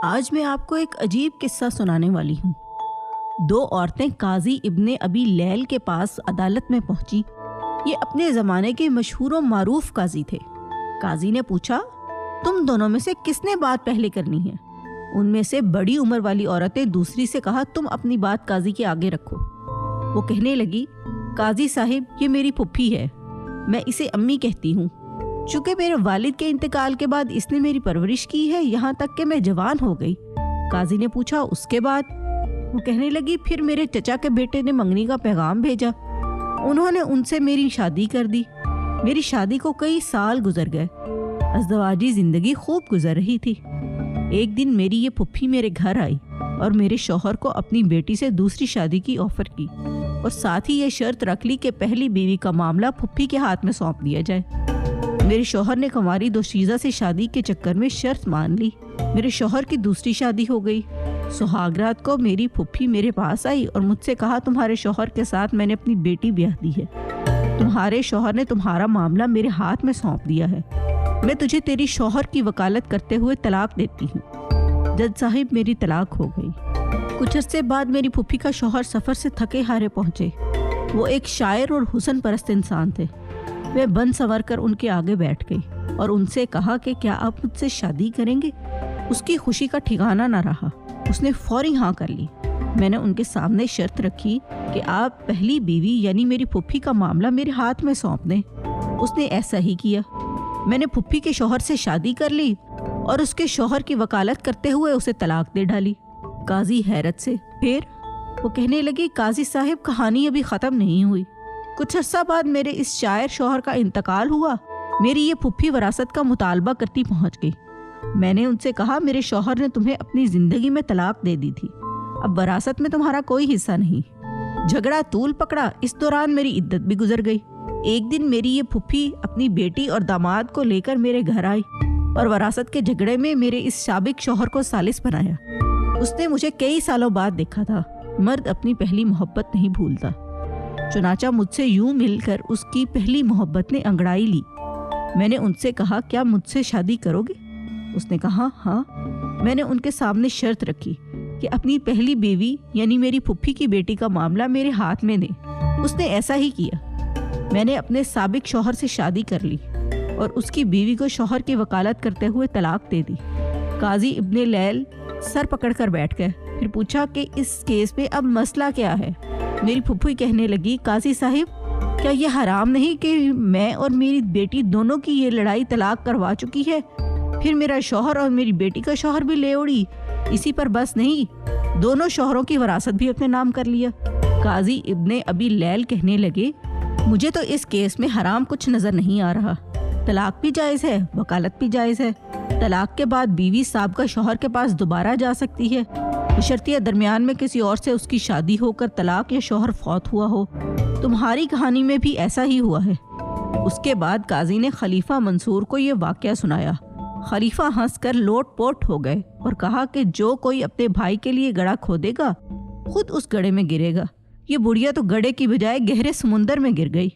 آج میں آپ کو ایک عجیب قصہ سنانے والی ہوں۔ دو عورتیں قاضی ابن ابی لیل کے پاس عدالت میں پہنچی۔ یہ اپنے زمانے کے مشہور و معروف قاضی تھے۔ قاضی نے پوچھا، تم دونوں میں سے کس نے بات پہلے کرنی ہے؟ ان میں سے بڑی عمر والی عورتیں دوسری سے کہا، تم اپنی بات قاضی کے آگے رکھو۔ وہ کہنے لگی، قاضی صاحب، یہ میری پھپھی ہے، میں اسے امی کہتی ہوں۔ چونکہ میرے والد کے انتقال کے بعد اس نے میری پرورش کی ہے یہاں تک کہ میں جوان ہو گئی۔ قاضی نے پوچھا، اس کے بعد؟ وہ کہنے لگی، پھر میرے چچا کے بیٹے نے منگنی کا پیغام بھیجا، انہوں نے ان سے میری شادی کر دی۔ میری شادی کو کئی سال گزر گئے، ازدواجی زندگی خوب گزر رہی تھی۔ ایک دن میری یہ پھپھی میرے گھر آئی اور میرے شوہر کو اپنی بیٹی سے دوسری شادی کی آفر کی، اور ساتھ ہی یہ شرط رکھ لی کہ پہلی بیوی کا معاملہ پھپھی کے ہاتھ میں سونپ دیا جائے۔ میرے شوہر نے کنواری دوشیزہ سے شادی کے چکر میں شرط مان لی۔ میرے شوہر کی دوسری شادی ہو گئی۔ سہاگ رات کو میری پھپھی میرے پاس آئی اور مجھ سے کہا، تمہارے شوہر کے ساتھ میں نے اپنی بیٹی بیاہ دی ہے، تمہارے شوہر نے تمہارا معاملہ میرے ہاتھ میں سونپ دیا ہے، میں تجھے تیری شوہر کی وکالت کرتے ہوئے طلاق دیتی ہوں۔ جج صاحب، میری طلاق ہو گئی۔ کچھ عرصے بعد میری پھپھی کا شوہر سفر سے تھکے ہارے پہنچے۔ وہ ایک شاعر اور حسن پرست انسان تھے۔ میں بن سنور کر ان کے آگے بیٹھ گئی اور ان سے کہا کہ کیا آپ مجھ سے شادی کریں گے؟ اس کی خوشی کا ٹھکانہ نہ رہا، اس نے فوری ہاں کر لی۔ میں نے ان کے سامنے شرط رکھی کہ آپ پہلی بیوی یعنی میری پھپھی کا معاملہ میرے ہاتھ میں سونپ دیں۔ اس نے ایسا ہی کیا۔ میں نے پھپھی کے شوہر سے شادی کر لی اور اس کے شوہر کی وکالت کرتے ہوئے اسے طلاق دے ڈالی۔ قاضی حیرت سے، پھر؟ وہ کہنے لگی، قاضی صاحب، کہانی ابھی ختم نہیں ہوئی۔ کچھ عرصہ بعد میرے اس شاعر شوہر کا انتقال ہوا۔ میری یہ پھپھی وراثت کا مطالبہ کرتی پہنچ گئی۔ میں نے ان سے کہا، میرے شوہر نے تمہیں اپنی زندگی میں طلاق دے دی تھی، اب وراثت میں تمہارا کوئی حصہ نہیں۔ جھگڑا طول پکڑا، اس دوران میری عدت بھی گزر گئی۔ ایک دن میری یہ پھپھی اپنی بیٹی اور داماد کو لے کر میرے گھر آئی اور وراثت کے جھگڑے میں میرے اس سابق شوہر کو ثالث بنایا۔ اس نے مجھے کئی سالوں بعد دیکھا تھا۔ مرد اپنی پہلی محبت نہیں بھولتا۔ چنانچہ مجھ سے یوں مل کر اس کی پہلی محبت نے انگڑائی لی۔ میں نے ان سے کہا، کیا مجھ سے شادی کرو گے؟ اس نے کہا، ہاں۔ میں نے ان کے سامنے شرط رکھی کہ اپنی پہلی بیوی یعنی میری پھپھی کی بیٹی کا معاملہ میرے ہاتھ میں دیں۔ اس نے ایسا ہی کیا۔ میں نے اپنے سابق شوہر سے شادی کر لی اور اس کی بیوی کو شوہر کی وکالت کرتے ہوئے طلاق دے دی۔ قاضی ابن لیل سر پکڑ کر بیٹھ گئے۔ پھر پوچھا کہ اس کیس میں اب مسئلہ کیا ہے؟ میری پھپھی کہنے لگی، قاضی صاحب، کیا یہ حرام نہیں کہ میں اور میری بیٹی دونوں کی یہ لڑائی طلاق کروا چکی ہے، پھر میرا شوہر اور میری بیٹی کا شوہر بھی لے اڑی، اسی پر بس نہیں، دونوں شوہروں کی وراثت بھی اپنے نام کر لیا۔ قاضی ابن ابی لیل کہنے لگے، مجھے تو اس کیس میں حرام کچھ نظر نہیں آ رہا۔ طلاق بھی جائز ہے، وکالت بھی جائز ہے۔ طلاق کے بعد بیوی سابقہ شوہر کے پاس دوبارہ جا سکتی ہے، بشرطیہ درمیان میں کسی اور سے اس کی شادی ہو کر طلاق یا شوہر فوت ہوا ہو۔ تمہاری کہانی میں بھی ایسا ہی ہوا ہے۔ اس کے بعد قاضی نے خلیفہ منصور کو یہ واقعہ سنایا۔ خلیفہ ہنس کر لوٹ پوٹ ہو گئے اور کہا کہ جو کوئی اپنے بھائی کے لیے گڑھا کھودے گا خود اس گڑھے میں گرے گا۔ یہ بڑھیا تو گڑھے کی بجائے گہرے سمندر میں گر گئی۔